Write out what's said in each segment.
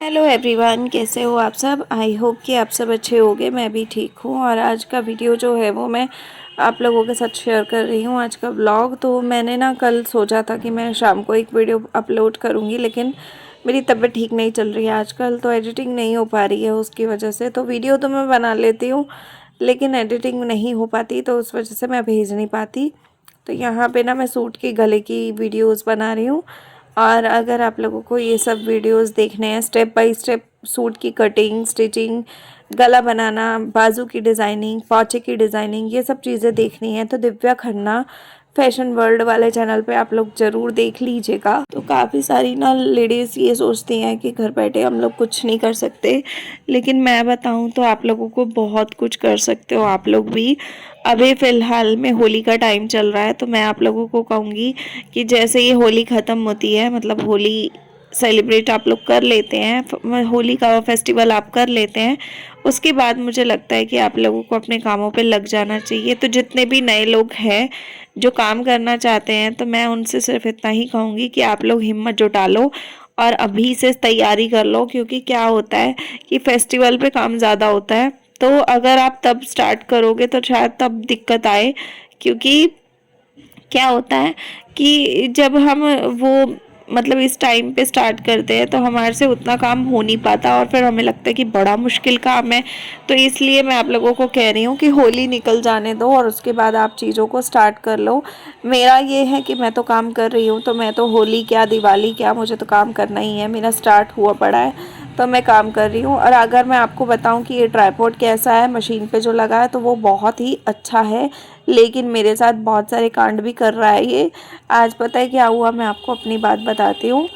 Hello everyone, कैसे हो आप सब। आई होप कि आप सब अच्छे होंगे। मैं भी ठीक हूँ। और आज का वीडियो जो है वो मैं आप लोगों के साथ शेयर कर रही हूँ। आज का व्लॉग तो मैंने ना कल सोचा था कि मैं शाम को एक वीडियो अपलोड करूँगी, लेकिन मेरी तबीयत ठीक नहीं चल रही है आजकल, तो एडिटिंग नहीं हो पा रही है उसकी वजह से। तो वीडियो तो मैं बना लेती हूँ लेकिन एडिटिंग नहीं हो पाती, तो उस वजह से मैं भेज नहीं पाती। तो यहाँ पे ना मैं सूट की गले की वीडियोस बना रही हूँ। और अगर आप लोगों को ये सब वीडियोस देखने हैं, स्टेप बाय स्टेप सूट की कटिंग, स्टिचिंग, गला बनाना, बाजू की डिज़ाइनिंग, पोंचे की डिज़ाइनिंग, ये सब चीज़ें देखनी है तो दिव्या खन्ना फैशन वर्ल्ड वाले चैनल पे आप लोग ज़रूर देख लीजिएगा। तो काफ़ी सारी ना लेडीज़ ये सोचती हैं कि घर बैठे हम लोग कुछ नहीं कर सकते, लेकिन मैं बताऊं तो आप लोगों को बहुत कुछ कर सकते हो आप लोग भी। अभी फ़िलहाल में होली का टाइम चल रहा है, तो मैं आप लोगों को कहूँगी कि जैसे ये होली ख़त्म होती है, मतलब होली सेलिब्रेट आप लोग कर लेते हैं, होली का फेस्टिवल आप कर लेते हैं, उसके बाद मुझे लगता है कि आप लोगों को अपने कामों पे लग जाना चाहिए। तो जितने भी नए लोग हैं जो काम करना चाहते हैं, तो मैं उनसे सिर्फ इतना ही कहूँगी कि आप लोग हिम्मत जुटा लो और अभी से तैयारी कर लो, क्योंकि क्या होता है कि फेस्टिवल पे काम ज़्यादा होता है। तो अगर आप तब स्टार्ट करोगे तो शायद तब दिक्कत आए, क्योंकि क्या होता है कि जब हम वो मतलब इस टाइम पे स्टार्ट करते हैं तो हमारे से उतना काम हो नहीं पाता और फिर हमें लगता है कि बड़ा मुश्किल काम है। तो इसलिए मैं आप लोगों को कह रही हूँ कि होली निकल जाने दो और उसके बाद आप चीज़ों को स्टार्ट कर लो। मेरा ये है कि मैं तो काम कर रही हूँ, तो मैं तो होली क्या दिवाली क्या, मुझे तो काम करना ही है। मेरा स्टार्ट हुआ पड़ा है तो मैं काम कर रही हूँ। और अगर मैं आपको बताऊँ कि ये ट्राइपॉड कैसा है, मशीन पे जो लगा है, तो वो बहुत ही अच्छा है, लेकिन मेरे साथ बहुत सारे कांड भी कर रहा है ये। आज पता है क्या हुआ, मैं आपको अपनी बात बताती हूँ।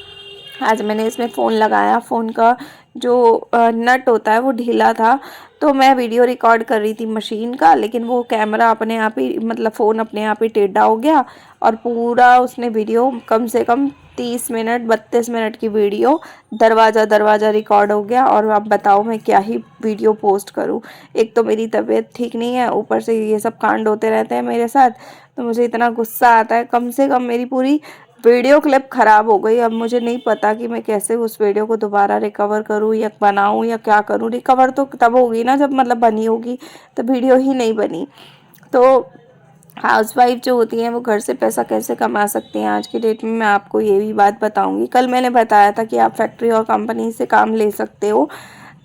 आज मैंने इसमें फ़ोन लगाया, फ़ोन का जो नट होता है वो ढीला था, तो मैं वीडियो रिकॉर्ड कर रही थी मशीन का, लेकिन वो कैमरा अपने आप ही, मतलब फ़ोन अपने आप ही टेढ़ा हो गया और पूरा उसने वीडियो कम से कम 30 मिनट 32 मिनट की वीडियो दरवाज़ा दरवाज़ा रिकॉर्ड हो गया। और अब बताओ मैं क्या ही वीडियो पोस्ट करूं। एक तो मेरी तबीयत ठीक नहीं है, ऊपर से ये सब कांड होते रहते हैं मेरे साथ, तो मुझे इतना गुस्सा आता है। कम से कम मेरी पूरी वीडियो क्लिप ख़राब हो गई। अब मुझे नहीं पता कि मैं कैसे उस वीडियो को दोबारा रिकवर करूं या बनाऊं या क्या करूं। रिकवर तो तब होगी ना जब मतलब बनी होगी, तो वीडियो ही नहीं बनी। तो हाउसवाइफ जो होती हैं वो घर से पैसा कैसे कमा सकती हैं आज की डेट में, मैं आपको ये भी बात बताऊंगी। कल मैंने बताया था कि आप फैक्ट्री और कंपनी से काम ले सकते हो,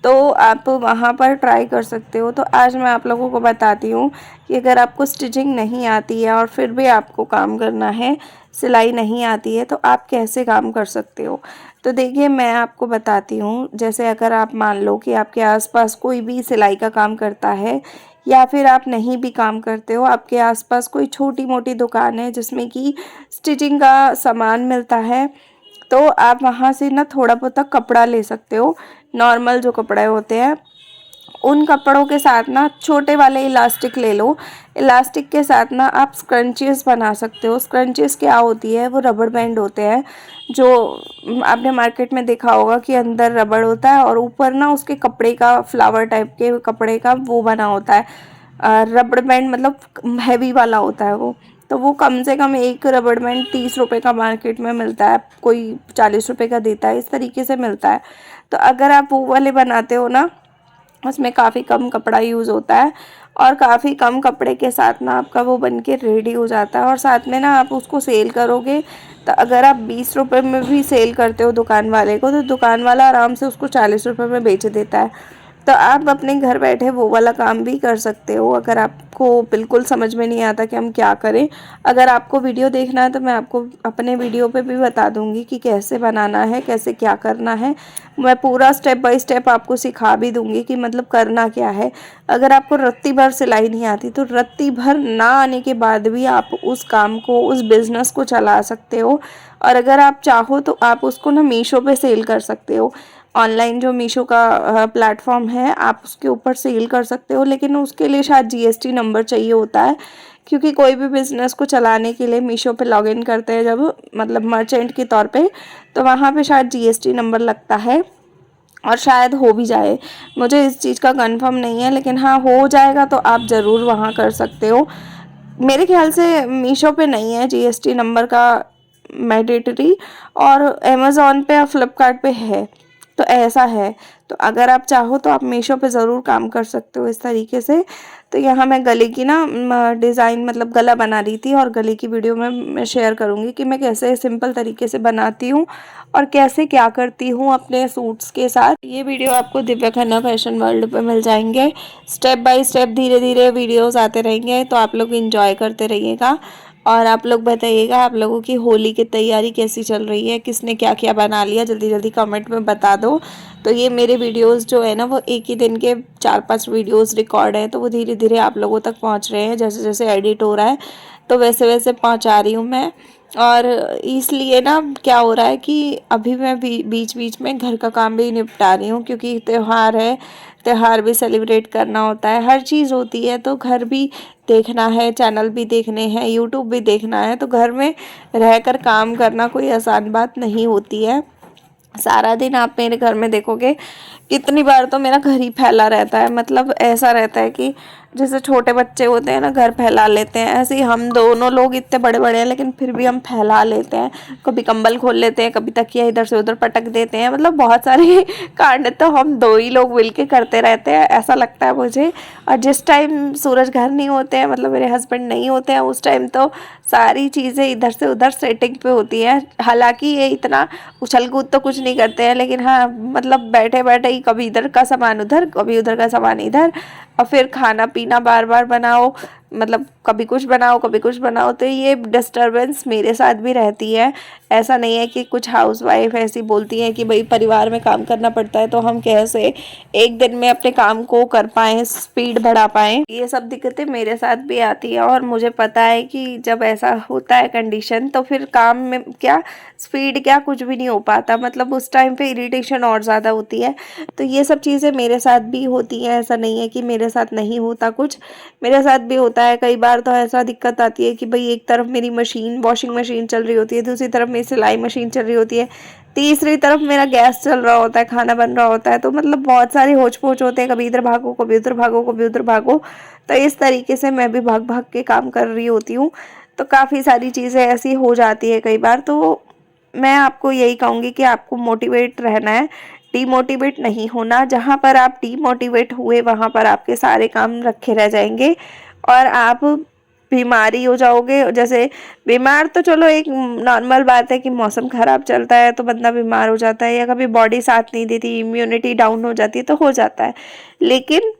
तो आप वहाँ पर ट्राई कर सकते हो। तो आज मैं आप लोगों को बताती हूँ कि अगर आपको स्टिचिंग नहीं आती है और फिर भी आपको काम करना है, सिलाई नहीं आती है, तो आप कैसे काम कर सकते हो। तो देखिए मैं आपको बताती हूँ। जैसे अगर आप मान लो कि आपके आसपास कोई भी सिलाई का काम करता है, या फिर आप नहीं भी काम करते हो, आपके आसपास कोई छोटी मोटी दुकान है जिसमें कि स्टिचिंग का सामान मिलता है, तो आप वहाँ से ना थोड़ा बहुत कपड़ा ले सकते हो। नॉर्मल जो कपड़े होते हैं उन कपड़ों के साथ ना छोटे वाले इलास्टिक ले लो। इलास्टिक के साथ ना आप स्क्रंचीज बना सकते हो। स्क्रंचीज क्या होती है, वो रबड़ बैंड होते हैं जो आपने मार्केट में देखा होगा कि अंदर रबड़ होता है और ऊपर ना उसके कपड़े का, फ्लावर टाइप के कपड़े का वो बना होता है। रबड़ बैंड मतलब हैवी वाला होता है वो। तो वो कम से कम एक रबड़ बैंड 30 रुपये का मार्केट में मिलता है, कोई 40 रुपये का देता है, इस तरीके से मिलता है। तो अगर आप वो वाले बनाते हो ना, उसमें काफ़ी कम कपड़ा यूज़ होता है और काफ़ी कम कपड़े के साथ ना आपका वो बन के रेडी हो जाता है। और साथ में ना आप उसको सेल करोगे, तो अगर आप 20 रुपये में भी सेल करते हो दुकान वाले को, तो दुकान वाला आराम से उसको 40 रुपये में बेच देता है। तो आप अपने घर बैठे वो वाला काम भी कर सकते हो। अगर आपको बिल्कुल समझ में नहीं आता कि हम क्या करें, अगर आपको वीडियो देखना है तो मैं आपको अपने वीडियो पे भी बता दूंगी कि कैसे बनाना है, कैसे क्या करना है। मैं पूरा स्टेप बाय स्टेप आपको सिखा भी दूंगी कि मतलब करना क्या है। अगर आपको रत्ती भर सिलाई नहीं आती, तो रत्ती भर ना आने के बाद भी आप उस काम को, उस बिज़नेस को चला सकते हो। और अगर आप चाहो तो आप उसको ना मीशो पे सेल कर सकते हो। ऑनलाइन जो मीशो का प्लेटफॉर्म है, आप उसके ऊपर सेल कर सकते हो, लेकिन उसके लिए शायद जीएसटी नंबर चाहिए होता है, क्योंकि कोई भी बिज़नेस को चलाने के लिए मीशो पे लॉगिन करते हैं जब, मतलब मर्चेंट के तौर पे, तो वहाँ पे शायद जीएसटी नंबर लगता है। और शायद हो भी जाए, मुझे इस चीज़ का कंफर्म नहीं है, लेकिन हाँ हो जाएगा तो आप ज़रूर वहाँ कर सकते हो। मेरे ख्याल से मीशो पे नहीं है जीएसटी नंबर का मैंडेटरी, और अमेज़ॉन पे और फ्लिपकार्ट पे है। तो ऐसा है। तो अगर आप चाहो तो आप मीशो पे ज़रूर काम कर सकते हो इस तरीके से। तो यहाँ मैं गले की ना डिज़ाइन मतलब गला बना रही थी, और गले की वीडियो में मैं शेयर करूँगी कि मैं कैसे सिंपल तरीके से बनाती हूँ और कैसे क्या करती हूँ अपने सूट्स के साथ। ये वीडियो आपको दिव्या खन्ना फैशन वर्ल्ड पे मिल जाएंगे। स्टेप बाय स्टेप धीरे धीरे वीडियोस आते रहेंगे, तो आप लोग इंजॉय करते रहिएगा। और आप लोग बताइएगा आप लोगों की होली की तैयारी कैसी चल रही है, किसने क्या क्या बना लिया, जल्दी जल्दी कमेंट में बता दो। तो ये मेरे वीडियोस जो है ना वो एक ही दिन के 4-5 वीडियोस रिकॉर्ड हैं, तो वो धीरे धीरे आप लोगों तक पहुंच रहे हैं। जैसे जैसे एडिट हो रहा है तो वैसे वैसे पहुंचा रही हूँ मैं। और इसलिए ना क्या हो रहा है कि अभी मैं बीच बीच में घर का काम भी निपटा रही हूँ, क्योंकि त्यौहार है, त्यौहार भी सेलिब्रेट करना होता है, हर चीज़ होती है। तो घर भी देखना है, चैनल भी देखने हैं, यूट्यूब भी देखना है। तो घर में रहकर काम करना कोई आसान बात नहीं होती है। सारा दिन आप मेरे घर में देखोगे कितनी बार तो मेरा घर ही फैला रहता है। मतलब ऐसा रहता है कि जैसे छोटे बच्चे होते हैं ना घर फैला लेते हैं, ऐसे ही हम दोनों लोग इतने बड़े बड़े हैं लेकिन फिर भी हम फैला लेते हैं। कभी कंबल खोल लेते हैं, कभी तकिया इधर से उधर पटक देते हैं। मतलब बहुत सारे कांड तो हम दो ही लोग मिलके करते रहते हैं, ऐसा लगता है मुझे। और जिस टाइम सूरज घर नहीं होते हैं, मतलब मेरे हस्बैंड नहीं होते हैं, उस टाइम तो सारी चीज़ें इधर से उधर सेटिंग पे होती हैं। हालांकि ये इतना उछल कूद तो कुछ नहीं करते हैं, लेकिन हाँ मतलब बैठे बैठे ही कभी इधर का सामान उधर, कभी उधर का सामान इधर, और फिर खाना पीना बार बार बनाओ, मतलब कभी कुछ बनाओ कभी कुछ बनाओ। तो ये डिस्टरबेंस मेरे साथ भी रहती है। ऐसा नहीं है कि कुछ हाउसवाइफ ऐसी बोलती हैं कि भाई परिवार में काम करना पड़ता है तो हम कैसे एक दिन में अपने काम को कर पाएँ, स्पीड बढ़ा पाएँ। ये सब दिक्कतें मेरे साथ भी आती है, और मुझे पता है कि जब ऐसा होता है कंडीशन तो फिर काम में क्या स्पीड क्या कुछ भी नहीं हो पाता। मतलब उस टाइम पे इरिटेशन और ज़्यादा होती है। तो ये सब चीज़ें मेरे साथ भी होती हैं, ऐसा नहीं है कि मेरे साथ नहीं होता कुछ, मेरे साथ भी होता है। कई बार तो ऐसा दिक्कत आती है कि भाई एक तरफ मेरी मशीन वॉशिंग मशीन चल रही होती है, दूसरी तरफ मेरी सिलाई मशीन चल रही होती है, तीसरी तरफ मेरा गैस चल रहा होता है, खाना बन रहा होता है। तो मतलब बहुत सारे होच पोच होते हैं, कभी इधर भागो कभी उधर भागो कभी उधर भागो। तो इस तरीके से मैं भी भाग भाग के काम कर रही होती हूँ। तो काफ़ी सारी चीज़ें ऐसी हो जाती है कई बार। तो मैं आपको यही कहूँगी कि आपको मोटिवेट रहना है, डीमोटिवेट नहीं होना। जहाँ पर आप डीमोटिवेट हुए वहाँ पर आपके सारे काम रखे रह जाएंगे और आप बीमारी हो जाओगे। जैसे बीमार तो चलो एक नॉर्मल बात है कि मौसम ख़राब चलता है तो बंदा बीमार हो जाता है, या कभी बॉडी साथ नहीं देती, इम्यूनिटी डाउन हो जाती है तो हो जाता है। लेकिन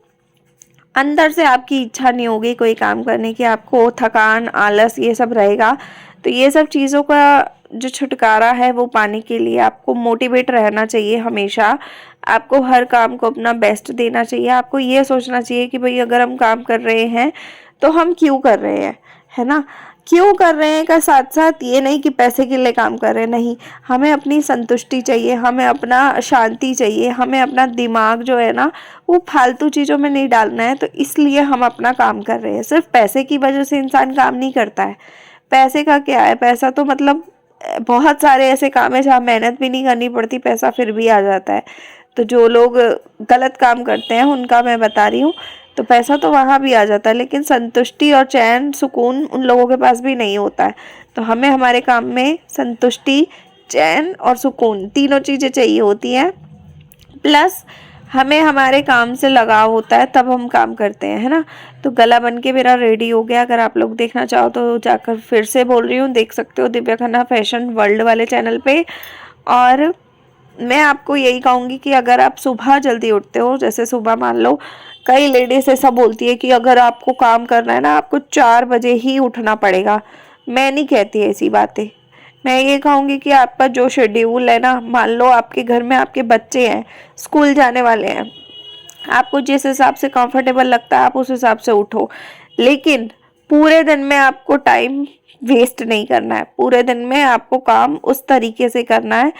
अंदर से आपकी इच्छा नहीं होगी कोई काम करने की, आपको थकान आलस ये सब रहेगा। तो ये सब चीज़ों का जो छुटकारा है वो पाने के लिए आपको मोटिवेट रहना चाहिए हमेशा। आपको हर काम को अपना बेस्ट देना चाहिए। आपको ये सोचना चाहिए कि भाई अगर हम काम कर रहे हैं तो हम क्यों कर रहे हैं, है ना। क्यों कर रहे हैं का साथ साथ ये नहीं कि पैसे के लिए काम कर रहे हैं, नहीं। हमें अपनी संतुष्टि चाहिए, हमें अपना शांति चाहिए, हमें अपना दिमाग जो है ना वो फालतू चीज़ों में नहीं डालना है। तो इसलिए हम अपना काम कर रहे हैं। सिर्फ पैसे की वजह से इंसान काम नहीं करता है। पैसे का क्या है, पैसा तो मतलब बहुत सारे ऐसे काम है जहाँ मेहनत भी नहीं करनी पड़ती, पैसा फिर भी आ जाता है। तो जो लोग गलत काम करते हैं उनका मैं बता रही हूँ। तो पैसा तो वहाँ भी आ जाता है, लेकिन संतुष्टि और चैन सुकून उन लोगों के पास भी नहीं होता है। तो हमें हमारे काम में संतुष्टि, चैन और सुकून तीनों चीज़ें चाहिए होती हैं। प्लस हमें हमारे काम से लगाव होता है, तब हम काम करते हैं, है ना। तो गला बन के मेरा रेडी हो गया। अगर आप लोग देखना चाहो तो जाकर फिर से बोल रही हूँ, देख सकते हो दिव्या खन्ना फैशन वर्ल्ड वाले चैनल पे। और मैं आपको यही कहूँगी कि अगर आप सुबह जल्दी उठते हो, जैसे सुबह मान लो कई लेडीज़ ऐसा बोलती है कि अगर आपको काम करना है ना आपको 4 बजे ही उठना पड़ेगा। मैं नहीं कहती ऐसी बातें। मैं ये कहूँगी कि आपका जो शेड्यूल है ना, मान लो आपके घर में आपके बच्चे हैं, स्कूल जाने वाले हैं, आपको जिस हिसाब से कंफर्टेबल लगता है आप उस हिसाब से उठो। लेकिन पूरे दिन में आपको टाइम वेस्ट नहीं करना है। पूरे दिन में आपको काम उस तरीके से करना है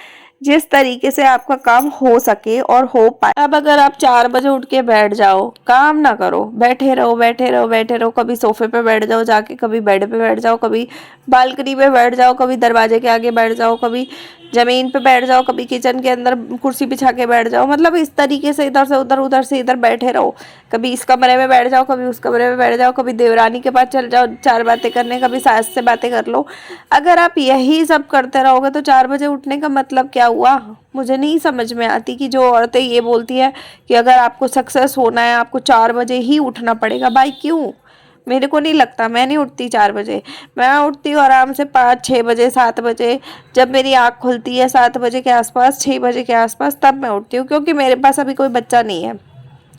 जिस तरीके से आपका काम हो सके और हो पाए। अब अगर आप 4 बजे उठ के बैठ जाओ, काम ना करो, बैठे रहो बैठे रहो बैठे रहो, कभी सोफे पे बैठ जाओ जाके, कभी बेड पे बैठ जाओ, कभी बालकनी पे बैठ जाओ, कभी दरवाजे के आगे बैठ जाओ, कभी जमीन पे बैठ जाओ, कभी किचन के अंदर कुर्सी बिछा के बैठ जाओ। मतलब इस तरीके से इधर से उधर उधर से इधर बैठे रहो। कभी इस कमरे में बैठ जाओ, कभी उस कमरे में बैठ जाओ, कभी देवरानी के पास चल जाओ 4 बातें करने, कभी सास से बातें कर लो। अगर आप यही सब करते रहोगे तो 4 बजे उठने का मतलब क्या हुआ? मुझे नहीं समझ में आती कि जो औरतें ये बोलती हैं कि अगर आपको सक्सेस होना है आपको 4 बजे ही उठना पड़ेगा। भाई क्यों? मेरे को नहीं लगता, मैं नहीं उठती 4 बजे। मैं उठती हूँ आराम से 5-6 बजे, 7 बजे। जब मेरी आँख खुलती है 7 बजे के आसपास, 6 बजे के आसपास, तब मैं उठती हूँ, क्योंकि मेरे पास अभी कोई बच्चा नहीं है,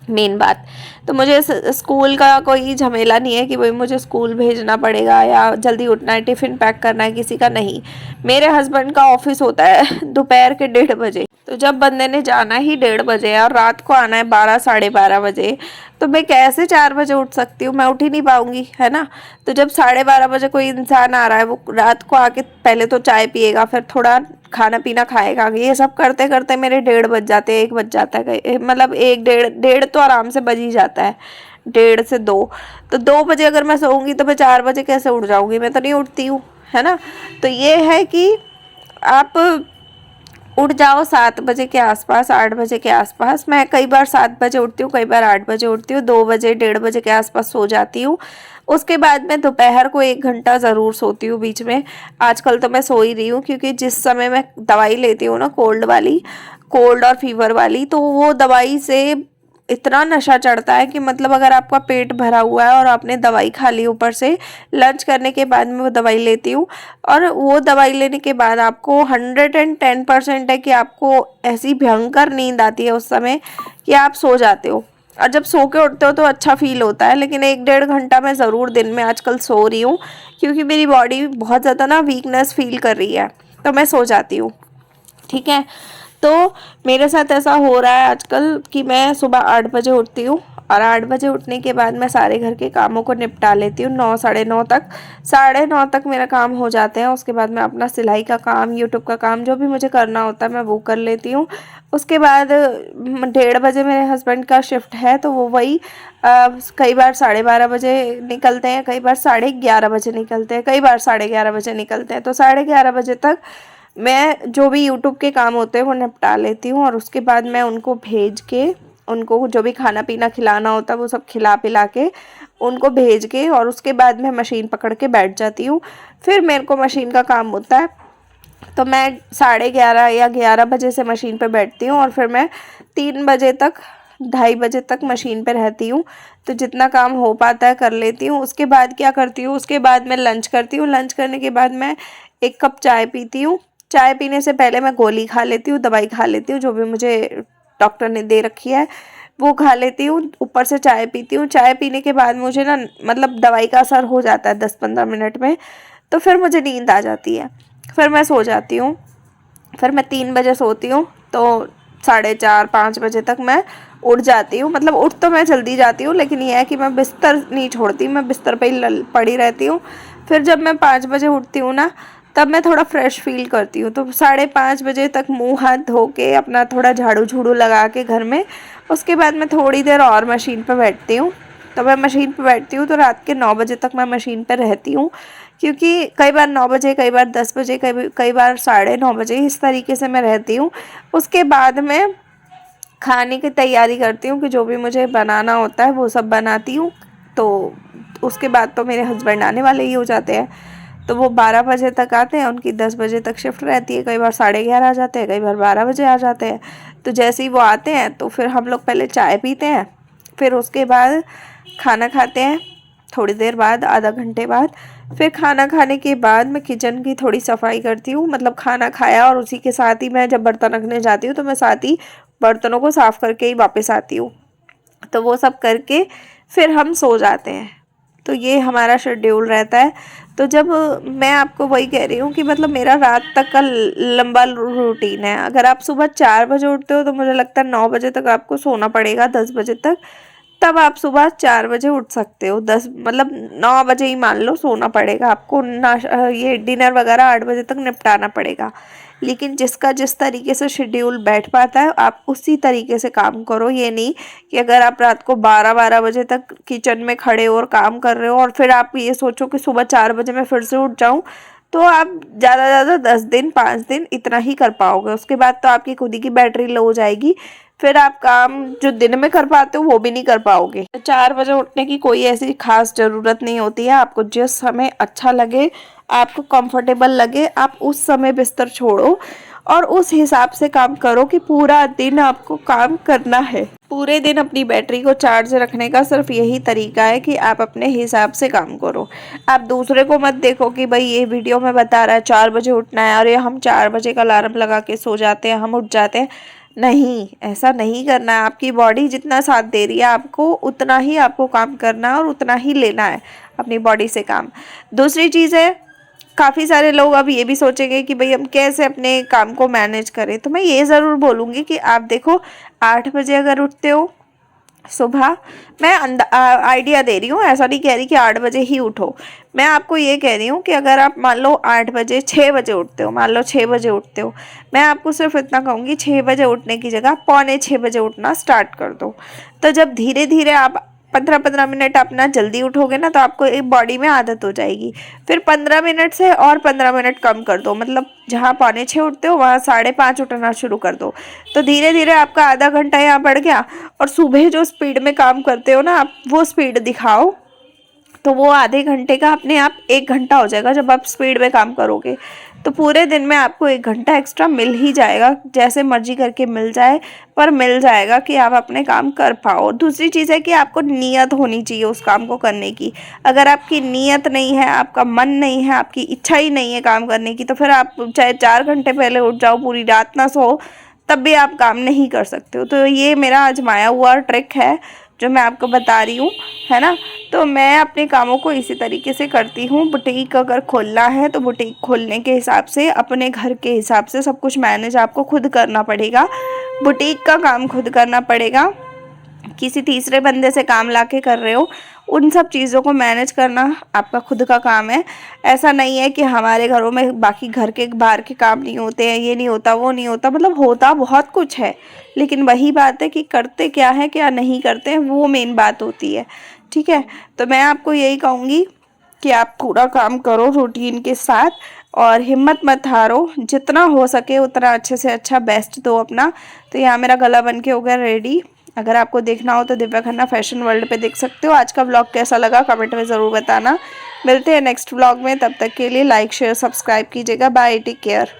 मेन बात। तो मुझे स्कूल का कोई झमेला नहीं है कि भाई मुझे स्कूल भेजना पड़ेगा या जल्दी उठना है, टिफ़िन पैक करना है, किसी का नहीं। मेरे हस्बैंड का ऑफिस होता है दोपहर के 1:30 बजे। तो जब बंदे ने जाना ही 1:30 बजे और रात को आना है 12 साढ़े 12 बजे, तो मैं कैसे 4 बजे उठ सकती हूँ? मैं उठ ही नहीं पाऊंगी, है ना। तो जब साढ़े 12 बजे कोई इंसान आ रहा है, वो रात को आके पहले तो चाय पिएगा, फिर थोड़ा खाना पीना खाएगा, ये सब करते करते मेरे 1:30 बज जाते हैं, 1 बज जाता है, मतलब 1 1:30 तो आराम से बज ही जाता है, 1:30 से 2। तो 2 बजे अगर मैं सोऊंगी तो मैं 4 बजे कैसे उठ जाऊंगी? मैं तो नहीं उठती हूँ, है ना। तो ये है कि आप उठ जाओ 7 बजे के आसपास, 8 बजे के आसपास। मैं कई बार 7 बजे उठती हूँ, कई बार 8 बजे उठती हूँ, 2 बजे 1:30 बजे के आसपास सो जाती हूँ। उसके बाद मैं दोपहर को 1 घंटा ज़रूर सोती हूँ बीच में। आजकल तो मैं सो ही रही हूँ, क्योंकि जिस समय मैं दवाई लेती हूँ ना, कोल्ड वाली, कोल्ड और फीवर वाली, तो वो दवाई से इतना नशा चढ़ता है कि मतलब अगर आपका पेट भरा हुआ है और आपने दवाई खा ली, ऊपर से लंच करने के बाद मैं वो दवाई लेती हूँ, और वो दवाई लेने के बाद आपको 110% है कि आपको ऐसी भयंकर नींद आती है उस समय कि आप सो जाते हो। और जब सो के उठते हो तो अच्छा फील होता है, लेकिन 1-1.5 घंटा मैं ज़रूर दिन में आजकल सो रही हूँ, क्योंकि मेरी बॉडी बहुत ज़्यादा ना वीकनेस फील कर रही है, तो मैं सो जाती हूँ। ठीक है। तो मेरे साथ ऐसा हो रहा है आजकल कि मैं सुबह 8 बजे उठती हूँ, और 8 बजे उठने के बाद मैं सारे घर के कामों को निपटा लेती हूँ 9 साढ़े 9 तक। साढ़े 9 तक मेरा काम हो जाते हैं। उसके बाद मैं अपना सिलाई का काम, यूट्यूब का काम, जो भी मुझे करना होता है मैं वो कर लेती हूँ। उसके बाद 1:30 बजे मेरे हस्बैंड का शिफ्ट है, तो वो वही कई बार 12:30 बजे निकलते हैं, कई बार 11:30 बजे निकलते हैं, कई बार 11:30 बजे निकलते हैं। तो 11:30 बजे तक मैं जो भी यूट्यूब के काम होते हैं वो निपटा लेती हूँ, और उसके बाद मैं उनको भेज के, उनको जो भी खाना पीना खिलाना होता है वो सब खिला पिला के, उनको भेज के, और उसके बाद मैं मशीन पकड़ के बैठ जाती हूँ। फिर मेरे को मशीन का काम होता है, तो मैं 11:30 या 11 बजे से मशीन पे बैठती हूँ, और फिर मैं 3 बजे तक, 2:30 बजे तक मशीन पे रहती हूँ। तो जितना काम हो पाता है कर लेती हूँ। उसके बाद क्या करती हूँ, उसके बाद मैं लंच करती हूँ। लंच करने के बाद मैं 1 कप चाय पीती हूँ। चाय पीने से पहले मैं गोली खा लेती हूँ, दवाई खा लेती हूँ, जो भी मुझे डॉक्टर ने दे रखी है वो खा लेती हूँ, ऊपर से चाय पीती हूँ। चाय पीने के बाद मुझे ना, मतलब दवाई का असर हो जाता है 10-15 मिनट में, तो फिर मुझे नींद आ जाती है, फिर मैं सो जाती हूँ। फिर मैं 3 बजे सोती हूँ, तो 4:30-5 बजे तक मैं उठ जाती हूँ। मतलब उठ तो मैं जल्दी जाती हूँ, लेकिन ये है कि मैं बिस्तर नहीं छोड़ती, मैं बिस्तर पे ही पड़ी रहती हूँ। फिर जब मैं 5 बजे उठती हूँ ना, तब मैं थोड़ा फ्रेश फील करती हूँ। तो 5:30 बजे तक मुंह हाथ धो के, अपना थोड़ा झाड़ू झूड़ू लगा के घर में, उसके बाद मैं थोड़ी देर और मशीन पर बैठती हूँ। तो मैं मशीन पर बैठती हूँ तो रात के 9 बजे तक मैं मशीन पर रहती हूँ, क्योंकि कई बार 9 बजे, कई बार 10 बजे, कई बार 9:30 बजे, इस तरीके से मैं रहती हूँ। उसके बाद मैं खाने की तैयारी करती हूँ, कि जो भी मुझे बनाना होता है वो सब बनाती हूँ। तो उसके बाद तो मेरे हस्बैंड आने वाले ही हो जाते हैं, तो वो 12 बजे तक आते हैं, उनकी 10 बजे तक शिफ्ट रहती है। कई बार 11:30 आ जाते हैं, कई बार 12 बजे आ जाते हैं। तो जैसे ही वो आते हैं तो फिर हम लोग पहले चाय पीते हैं, फिर उसके बाद खाना खाते हैं, थोड़ी देर बाद, आधा घंटे बाद। फिर खाना खाने के बाद मैं किचन की थोड़ी सफाई करती हूँ, मतलब खाना खाया और उसी के साथ ही मैं जब बर्तन रखने जाती हूँ तो मैं साथ ही बर्तनों को साफ़ करके ही वापस आती हूँ। तो वो सब करके फिर हम सो जाते हैं। तो ये हमारा शेड्यूल रहता है। तो जब मैं आपको वही कह रही हूँ कि मतलब मेरा रात तक का लंबा रूटीन है। अगर आप सुबह 4 बजे उठते हो तो मुझे लगता है 9 बजे तक आपको सोना पड़ेगा, 10 बजे तक, तब आप सुबह 4 बजे उठ सकते हो। 10 मतलब 9 बजे ही मान लो सोना पड़ेगा आपको, ये डिनर वगैरह 8 बजे तक निपटाना पड़ेगा। लेकिन जिसका जिस तरीके से शेड्यूल बैठ पाता है आप उसी तरीके से काम करो। ये नहीं कि अगर आप रात को 12-12 बजे तक किचन में खड़े हो और काम कर रहे हो और फिर आप ये सोचो कि सुबह 4 बजे मैं फिर से उठ जाऊं, तो आप ज़्यादा 10 दिन, 5 दिन इतना ही कर पाओगे। उसके बाद तो आपकी खुद ही की बैटरी लो हो जाएगी, फिर आप काम जो दिन में कर पाते हो वो भी नहीं कर पाओगे। 4 बजे उठने की कोई ऐसी खास ज़रूरत नहीं होती है। आपको जिस समय अच्छा लगे, आपको कंफर्टेबल लगे, आप उस समय बिस्तर छोड़ो और उस हिसाब से काम करो कि पूरा दिन आपको काम करना है। पूरे दिन अपनी बैटरी को चार्ज रखने का सिर्फ यही तरीका है कि आप अपने हिसाब से काम करो। आप दूसरे को मत देखो कि भाई ये वीडियो में बता रहा है 4 बजे उठना है और ये हम 4 बजे का अलार्म लगा के सो जाते हैं, हम उठ जाते हैं। नहीं, ऐसा नहीं करना है। आपकी बॉडी जितना साथ दे रही है आपको, उतना ही आपको काम करना है और उतना ही लेना है अपनी बॉडी से काम। दूसरी चीज़ है, काफ़ी सारे लोग अब ये भी सोचेंगे कि भाई हम कैसे अपने काम को मैनेज करें। तो मैं ये ज़रूर बोलूँगी कि आप देखो 8 बजे अगर उठते हो सुबह, मैं आइडिया दे रही हूँ, ऐसा नहीं कह रही कि 8 बजे ही उठो। मैं आपको ये कह रही हूँ कि अगर आप मान लो 8 बजे 6 बजे उठते हो, मान लो 6 बजे उठते हो, मैं आपको सिर्फ इतना कहूँगी 6 बजे उठने की जगह पौने 6 बजे उठना स्टार्ट कर दो। तो जब धीरे धीरे आप 15-15 मिनट अपना जल्दी उठोगे ना, तो आपको एक बॉडी में आदत हो जाएगी। फिर 15 मिनट से और 15 मिनट कम कर दो, मतलब जहाँ पौने 6 उठते हो वहाँ 5:30 उठना शुरू कर दो। तो धीरे धीरे आपका आधा घंटा यहाँ बढ़ गया। और सुबह जो स्पीड में काम करते हो ना आप, वो स्पीड दिखाओ, तो वो आधे घंटे का अपने आप 1 घंटा हो जाएगा जब आप स्पीड में काम करोगे। तो पूरे दिन में आपको 1 घंटा एक्स्ट्रा मिल ही जाएगा, जैसे मर्जी करके मिल जाए, पर मिल जाएगा कि आप अपने काम कर पाओ। दूसरी चीज़ है कि आपको नीयत होनी चाहिए उस काम को करने की। अगर आपकी नीयत नहीं है, आपका मन नहीं है, आपकी इच्छा ही नहीं है काम करने की, तो फिर आप चाहे 4 घंटे पहले उठ जाओ, पूरी रात ना सो, तब भी आप काम नहीं कर सकते हो। तो ये मेरा आजमाया हुआ ट्रिक है जो मैं आपको बता रही हूँ, है ना। तो मैं अपने कामों को इसी तरीके से करती हूँ। बुटीक अगर खोलना है तो बुटीक खोलने के हिसाब से, अपने घर के हिसाब से सब कुछ मैनेज आपको खुद करना पड़ेगा। बुटीक का काम खुद करना पड़ेगा। किसी तीसरे बंदे से काम लाके कर रहे हो, उन सब चीज़ों को मैनेज करना आपका खुद का काम है। ऐसा नहीं है कि हमारे घरों में बाकी घर के बाहर के काम नहीं होते हैं, ये नहीं होता, वो नहीं होता, मतलब होता बहुत कुछ है, लेकिन वही बात है कि करते क्या है क्या नहीं करते हैं, वो मेन बात होती है। ठीक है, तो मैं आपको यही कहूँगी कि आप पूरा काम करो रूटीन के साथ और हिम्मत मत हारो, जितना हो सके उतना अच्छे से अच्छा बेस्ट दो अपना। तो यहाँ मेरा गला बन के हो गया रेडी। अगर आपको देखना हो तो दिव्या खन्ना फैशन वर्ल्ड पे देख सकते हो। आज का व्लॉग कैसा लगा कमेंट में ज़रूर बताना। मिलते हैं नेक्स्ट व्लॉग में, तब तक के लिए लाइक शेयर सब्सक्राइब कीजिएगा। Bye, take care.